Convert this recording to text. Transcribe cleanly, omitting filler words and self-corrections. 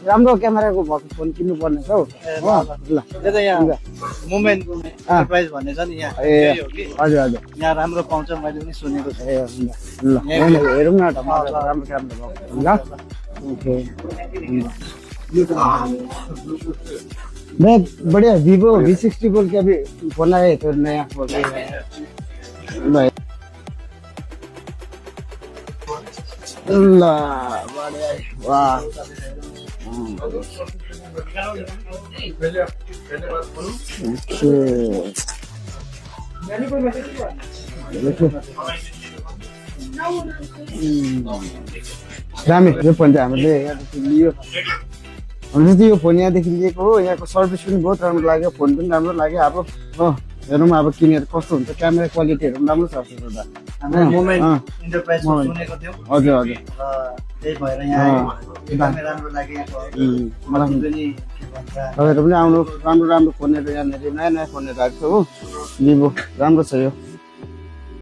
राम्रो क्यामेराको भएको फोन किन्नु पर्ने छ हौ ल त्यो त यहाँ मोमेन्ट एन्टरप्राइज भन्ने छ नि यहाँ ए हो कि हजुर हजुर यहाँ राम्रो पाउँछ मैले पनि सुनेको छु ए ल हेरौँ न त राम्रो क्यामेरा भएको ल ओके मैं बढ़िया Vivo V60 बोल के अभी फोन आया है तो नया बोल रहे हैं वाह रामी यो फोन चाहिँ हामीले यहाँदेखि लियो हामीले चाहिँ यो फोन यहाँदेखि लिएको हो यहाँको सर्भिस पनि बहुत राम्रो लाग्यो फोन पनि राम्रो लाग्यो अब हो हेरौँ अब किनेर कस्तो हुन्छ क्यामेरा क्वालिटीहरू पनि राम्रो छ मोमेन्ट एन्टरप्राइज सुनेको थियो हजुर हजुर त्यही भएर यहाँ एकदमै राम्रो लाग्यो यहाँको मलाई पनि तपाईँहरू पनि आउनु राम्रो राम्रो फोनहरू यहाँनिर नयाँ नयाँ फोनहरू आएको छ हो भिभो राम्रो छ यो